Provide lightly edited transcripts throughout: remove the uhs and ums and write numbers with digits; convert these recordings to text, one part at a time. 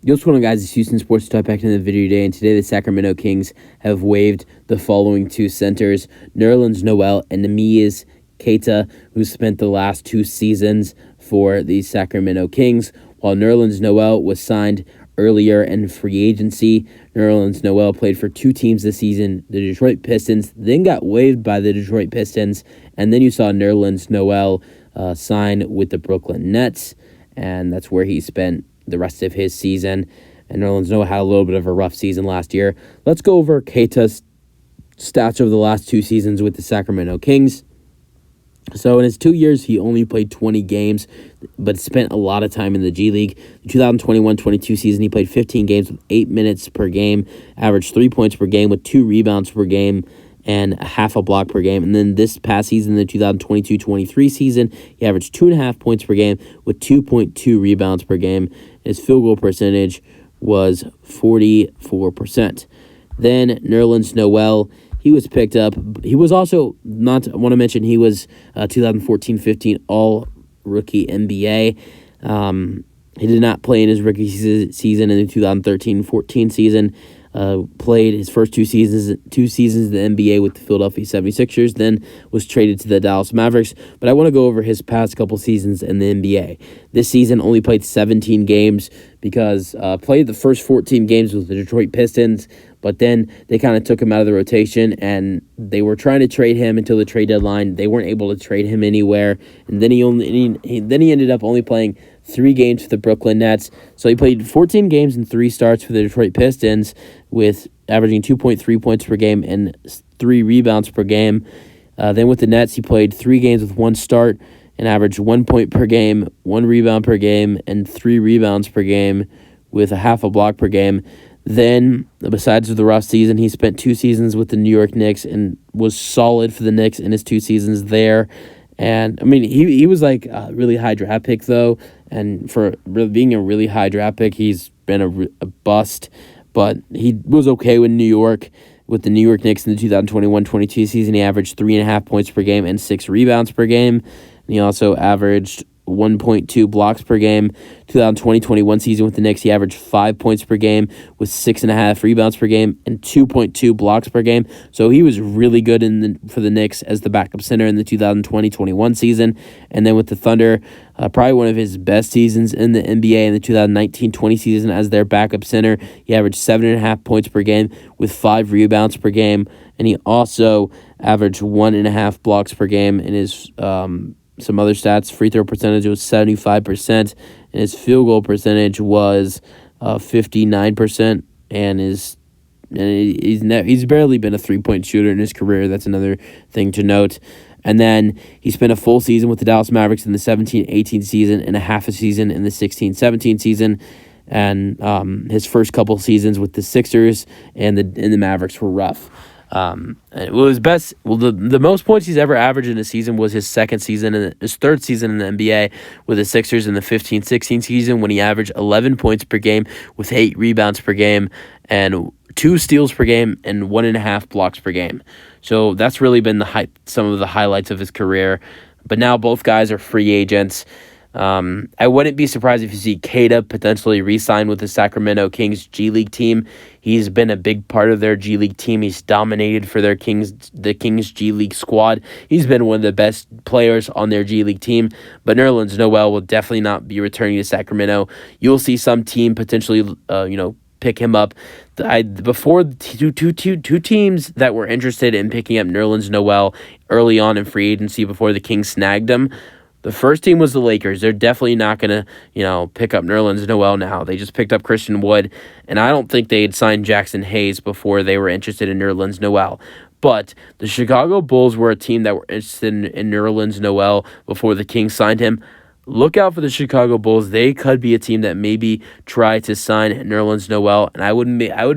Yo, what's going on, guys? It's Houston Sports Talk back in the video today, and today the Sacramento Kings have waived the following two centers, Nerlens, Noel, and Neemias, Queta, who spent the last two seasons for the Sacramento Kings, while Nerlens Noel was signed earlier in free agency. Nerlens Noel played for two teams this season, the Detroit Pistons, then got waived by the Detroit Pistons, and then you saw Nerlens Noel sign with the Brooklyn Nets, and that's where he spent the rest of his season. And Nerlens Noel had a little bit of a rough season last year. Let's go over Queta's stats over the last two seasons with the Sacramento Kings. So in his 2 years, he only played 20 games, but spent a lot of time in the G League. The 2021-22 season, he played 15 games with 8 minutes per game, averaged 3 points per game with 2 rebounds per game, and a half a block per game. And then this past season, the 2022-23 season, he averaged 2.5 points per game with 2.2 rebounds per game. His field goal percentage was 44%. Then Nerlens Noel, he was picked up. He was also, I want to mention, he was 2014-15 All-Rookie NBA. He did not play in his rookie season in the 2013-14 season. Played his first two seasons in the NBA with the Philadelphia 76ers, then was traded to the Dallas Mavericks. But I want to go over his past couple seasons in the NBA. This season only played 17 games because played the first 14 games with the Detroit Pistons, but then they kind of took him out of the rotation, and they were trying to trade him until the trade deadline. They weren't able to trade him anywhere, and then he ended up only playing 3 games for the Brooklyn Nets. So he played 14 games and 3 starts for the Detroit Pistons, with averaging 2.3 points per game and 3 rebounds per game. Then with the Nets, he played 3 games with 1 start and averaged 1 point per game, 1 rebound per game, and 3 rebounds per game with a half a block per game. Then, besides the rough season, he spent 2 seasons with the New York Knicks and was solid for the Knicks in his 2 seasons there. And, I mean, he was like a really high draft pick, though. And for being a really high draft pick, he's been a bust. But he was okay with New York. With the New York Knicks in the 2021-22 season, he averaged 3.5 points per game and 6 rebounds per game. And he also averaged 1.2 blocks per game. 2020-21 season with the Knicks, he averaged 5 points per game with 6.5 rebounds per game and 2.2 blocks per game. So he was really good for the Knicks as the backup center in the 2020-21 season. And then with the Thunder, probably one of his best seasons in the NBA in the 2019-20 season as their backup center. He averaged 7.5 points per game with 5 rebounds per game. And he also averaged 1.5 blocks per game in his some other stats. Free throw percentage was 75%, and his field goal percentage was 59%, and he's barely been a 3-point shooter in his career. That's another thing to note. And then he spent a full season with the Dallas Mavericks in the 17-18 season and a half a season in the 16-17 season. And his first couple seasons with the Sixers and the Mavericks were rough. The most points he's ever averaged in a season was his third season in the NBA with the Sixers in the 15-16 season, when he averaged 11 points per game with 8 rebounds per game and 2 steals per game and 1.5 blocks per game. So that's really been some of the highlights of his career. But now both guys are free agents. I wouldn't be surprised if you see Queta potentially re-sign with the Sacramento Kings G League team. He's been a big part of their G League team. He's dominated for the Kings G League squad. He's been one of the best players on their G League team. But Nerlens Noel will definitely not be returning to Sacramento. You'll see some team potentially, pick him up. Before two teams that were interested in picking up Nerlens Noel early on in free agency before the Kings snagged him. The first team was the Lakers. They're definitely not going to, pick up Nerlens Noel now. They just picked up Christian Wood, and I don't think they had signed Jackson Hayes before they were interested in Nerlens Noel. But the Chicago Bulls were a team that were interested in Nerlens Noel before the Kings signed him. Look out for the Chicago Bulls. They could be a team that maybe try to sign Nerlens Noel, and I would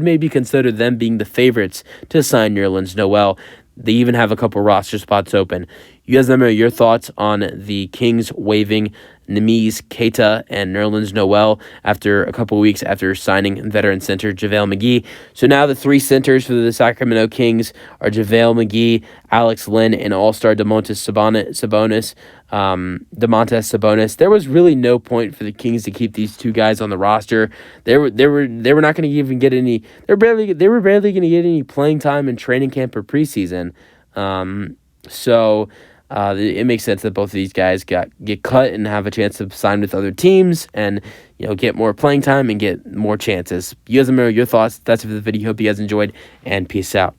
maybe consider them being the favorites to sign Nerlens Noel. They even have a couple roster spots open. You guys let me know your thoughts on the Kings waiving Neemias, Queta, and Nerlens Noel after a couple of weeks after signing veteran center JaVale McGee. So now the three centers for the Sacramento Kings are JaVale McGee, Alex Len, and All-Star Domantas Sabonis. There was really no point for the Kings to keep these two guys on the roster. They were not going to even get any. They were barely going to get any playing time in training camp or preseason. It makes sense that both of these guys get cut and have a chance to sign with other teams and get more playing time and get more chances. You guys let me know your thoughts. That's it for the video. Hope you guys enjoyed, and peace out.